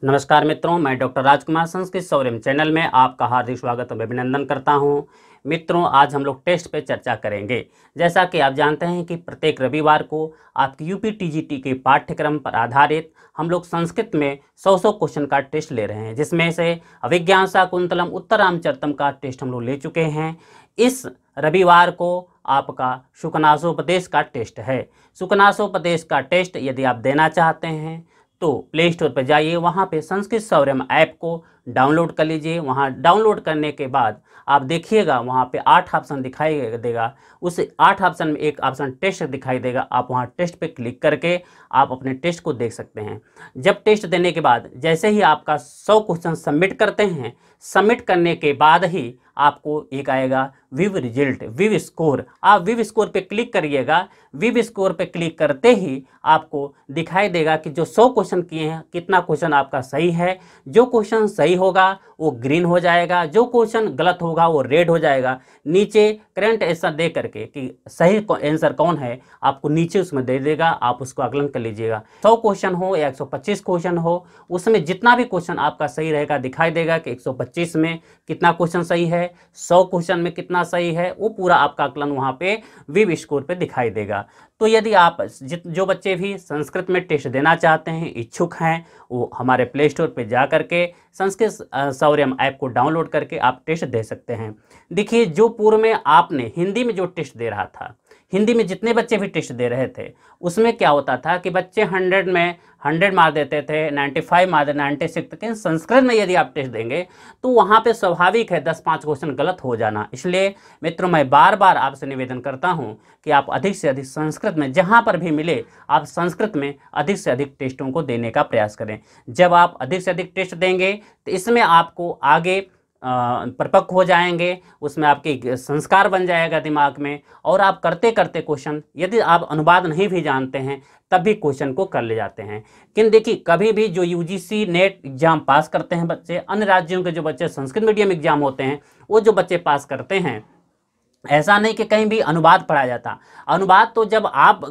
नमस्कार मित्रों, मैं डॉक्टर राजकुमार संस्कृत सौर्यम चैनल में आपका हार्दिक स्वागत और अभिनंदन करता हूं। मित्रों, आज हम लोग टेस्ट पे चर्चा करेंगे। जैसा कि आप जानते हैं कि प्रत्येक रविवार को आपकी यूपी टीजीटी के पाठ्यक्रम पर आधारित हम लोग संस्कृत में 100 क्वेश्चन का टेस्ट ले रहे हैं, जिसमें से अभिज्ञान शाकुंतलम उत्तरामचरितम का टेस्ट हम लोग ले चुके हैं। इस रविवार को आपका शुकनासोपदेश का टेस्ट है। शुकनासोपदेश का टेस्ट यदि आप देना चाहते हैं तो प्ले स्टोर पर जाइए, वहाँ पे संस्कृत सौर्यम ऐप को डाउनलोड कर लीजिए। वहाँ डाउनलोड करने के बाद आप देखिएगा वहाँ पे 8 ऑप्शन दिखाई देगा। उस 8 ऑप्शन में एक ऑप्शन टेस्ट दिखाई देगा। आप वहाँ टेस्ट पे क्लिक करके आप अपने टेस्ट को देख सकते हैं। जब टेस्ट देने के बाद जैसे ही आपका 100 क्वेश्चन सबमिट करते हैं, सबमिट करने के बाद ही आपको एक आएगा विव रिजल्ट, विव स्कोर। आप विव स्कोर पे क्लिक करिएगा। विव स्कोर पे क्लिक करते ही आपको दिखाई देगा कि जो 100 क्वेश्चन किए हैं कितना क्वेश्चन आपका सही है। जो क्वेश्चन सही होगा वो ग्रीन हो जाएगा, जो क्वेश्चन गलत होगा वो रेड हो जाएगा। नीचे करंट आंसर दे करके कि सही आंसर कौन है आपको नीचे उसमें दे देगा, आप उसको आकलन कर लीजिएगा। 100 क्वेश्चन हो या 125 क्वेश्चन हो, उसमें जितना भी क्वेश्चन आपका सही रहेगा दिखाई देगा कि 125 में कितना क्वेश्चन सही है, 100 क्वेश्चन में कितना सही है, वो पूरा आपका आकलन वहाँ पे विव स्कोर पे दिखाई देगा। तो यदि आप जो बच्चे भी संस्कृत में टेस्ट देना चाहते हैं, इच्छुक हैं, वो हमारे प्ले स्टोर पे जा करके संस्कृत सौर्यम ऐप को डाउनलोड करके आप टेस्ट दे सकते हैं। देखिए, जो पूर्व में आपने हिंदी में जो टेस्ट दे रहा था, हिंदी में जितने बच्चे भी टेस्ट दे रहे थे, उसमें क्या होता था कि बच्चे 100 में 100 मार देते थे, 95 मार देते, 96। लेकिन संस्कृत में यदि आप टेस्ट देंगे तो वहाँ पे स्वाभाविक है 10-5 क्वेश्चन गलत हो जाना। इसलिए मित्रों, मैं बार बार आपसे निवेदन करता हूँ कि आप अधिक से अधिक संस्कृत में जहाँ पर भी मिले आप संस्कृत में अधिक से अधिक टेस्टों को देने का प्रयास करें। जब आप अधिक से अधिक टेस्ट देंगे तो इसमें आपको आगे परिपक्व हो जाएंगे, उसमें आपके संस्कार बन जाएगा दिमाग में, और आप करते करते क्वेश्चन, यदि आप अनुवाद नहीं भी जानते हैं तब भी क्वेश्चन को कर ले जाते हैं। लेकिन देखिए, कभी भी जो यूजीसी नेट एग्जाम पास करते हैं बच्चे, अन्य राज्यों के जो बच्चे संस्कृत मीडियम एग्जाम होते हैं, वो जो बच्चे पास करते हैं, ऐसा नहीं कि कहीं भी अनुवाद पढ़ाया जाता। अनुवाद तो जब आप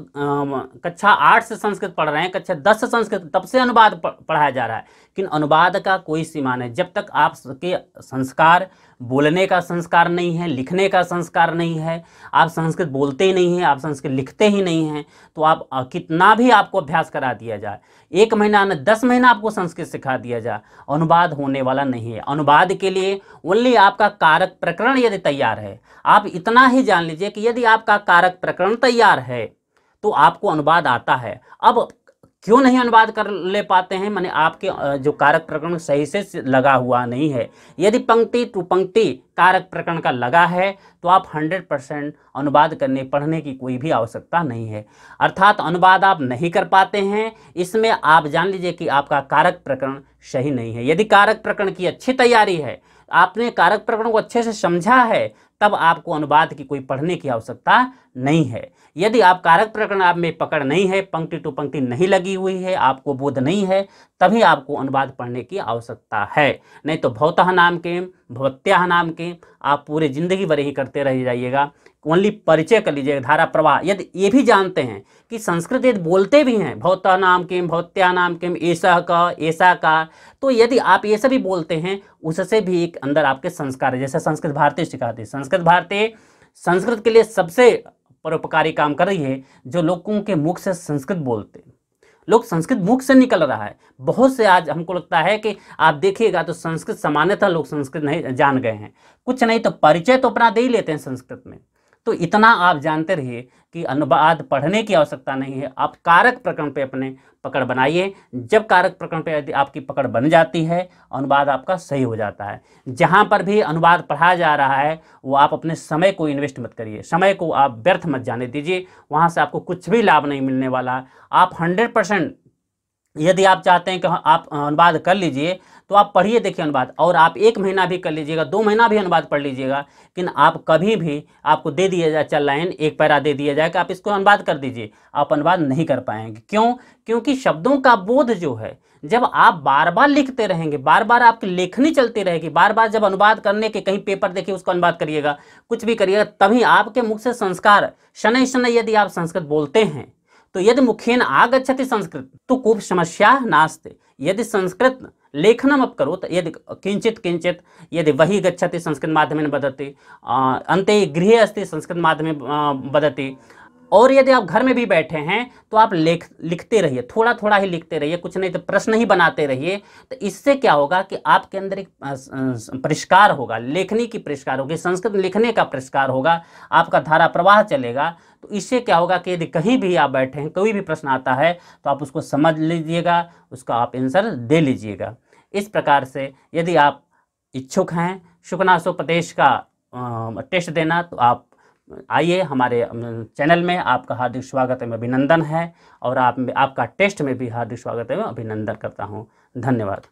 कक्षा 8 से संस्कृत पढ़ रहे हैं, कक्षा 10 से संस्कृत, तब से अनुवाद पढ़ाया जा रहा है। लेकिन अनुवाद का कोई सीमा नहीं। जब तक आपके संस्कार, बोलने का संस्कार नहीं है, लिखने का संस्कार नहीं है, आप संस्कृत बोलते ही नहीं हैं, आप संस्कृत लिखते ही नहीं हैं, तो आप कितना भी आपको अभ्यास करा दिया जाए, 1 महीना न 10 महीना आपको संस्कृत सिखा दिया जाए, अनुवाद होने वाला नहीं है। अनुवाद के लिए ओनली आपका कारक प्रकरण यदि तैयार है, आप इतना ही जान लीजिए कि यदि आपका कारक प्रकरण तैयार है तो आपको अनुवाद आता है। अब क्यों नहीं अनुवाद कर ले पाते हैं, माने आपके जो कारक प्रकरण सही से लगा हुआ नहीं है। यदि पंक्ति टू पंक्ति कारक प्रकरण का लगा है तो आप 100% अनुवाद करने पढ़ने की कोई भी आवश्यकता नहीं है। अर्थात अनुवाद आप नहीं कर पाते हैं, इसमें आप जान लीजिए कि आपका कारक प्रकरण सही नहीं है। यदि कारक प्रकरण की अच्छी तैयारी है, आपने कारक प्रकरण को अच्छे से समझा है, तब आपको अनुवाद की कोई पढ़ने की आवश्यकता नहीं है। यदि आप कारक प्रकरण आप में पकड़ नहीं है, पंक्ति टू पंक्ति नहीं लगी हुई है, आपको बोध नहीं है, तभी आपको अनुवाद पढ़ने की आवश्यकता है। नहीं तो भवतः नाम के, भवत्याः नाम के आप पूरे जिंदगी भर ही करते रह जाइएगा। ओनली परिचय कर लीजिएगा, धारा प्रवाह। यदि ये भी जानते हैं कि संस्कृत यदि बोलते भी हैं, भवतः नाम के, भवत्याः नाम के, ऐसा का, ऐसा का, तो यदि आप ये सभी बोलते हैं, उससे भी एक अंदर आपके संस्कार है। जैसे संस्कृत भारती सिखाती है, संस्कृत भारती संस्कृत के लिए सबसे परोपकारी काम कर रही है। जो लोगों के मुख से संस्कृत बोलते, लोग संस्कृत मुख से निकल रहा है। बहुत से आज हमको लगता है कि आप देखिएगा तो संस्कृत सामान्यतः लोग संस्कृत नहीं जान गए हैं, कुछ नहीं तो परिचय तो अपना दे ही लेते हैं संस्कृत में। तो इतना आप जानते रहिए कि अनुवाद पढ़ने की आवश्यकता नहीं है। आप कारक प्रकरण पे अपने पकड़ बनाइए। जब कारक प्रकरण पे यदि आपकी पकड़ बन जाती है, अनुवाद आपका सही हो जाता है। जहाँ पर भी अनुवाद पढ़ाया जा रहा है वो आप अपने समय को इन्वेस्ट मत करिए, समय को आप व्यर्थ मत जाने दीजिए, वहाँ से आपको कुछ भी लाभ नहीं मिलने वाला। आप 100% यदि आप चाहते हैं कि आप अनुवाद कर लीजिए तो आप पढ़िए, देखिए अनुवाद, और आप 1 महीना भी कर लीजिएगा, 2 महीना भी अनुवाद पढ़ लीजिएगा, लेकिन आप कभी भी आपको दे दिया जाए, चल लाइन एक पैरा दे दिया जाए कि आप इसको अनुवाद कर दीजिए, आप अनुवाद नहीं कर पाएंगे। क्यों? क्योंकि शब्दों का बोध जो है, जब आप बार बार लिखते रहेंगे, बार बार आपकी लेखनी चलती रहेगी, बार बार जब अनुवाद करने के कहीं पेपर देखिए उसको अनुवाद करिएगा, कुछ भी करिएगा, तभी आपके मुख से संस्कार, शनै शनै यदि आप संस्कृत बोलते हैं तो यदि मुखेन आगच्छति संस्कृत तो कोई समस्या नास्ते। यदि संस्कृत लेखनम अब करो तो यदि किंचित किंचित यदि वही गच्छति संस्कृत माध्यमेन वदति अन्ते गृहे अस्ति संस्कृत माध्यमेन वदति। और यदि आप घर में भी बैठे हैं तो आप लिखते रहिए, थोड़ा थोड़ा ही लिखते रहिए, कुछ नहीं तो प्रश्न ही बनाते रहिए। तो इससे क्या होगा कि आपके अंदर एक परिष्कार होगा, लेखनी की परिष्कार होगी, संस्कृत लिखने का परिष्कार होगा, आपका धारा प्रवाह चलेगा। तो इससे क्या होगा कि यदि कहीं भी आप बैठे हैं, कोई भी प्रश्न आता है तो आप उसको समझ लीजिएगा, उसका आप आंसर दे लीजिएगा। इस प्रकार से यदि आप इच्छुक हैं शुकनासोपदेश का टेस्ट देना तो आप आइए हमारे चैनल में, आपका हार्दिक स्वागत एवं अभिनंदन है। और आपका टेस्ट में भी हार्दिक स्वागत एवं अभिनंदन करता हूँ। धन्यवाद।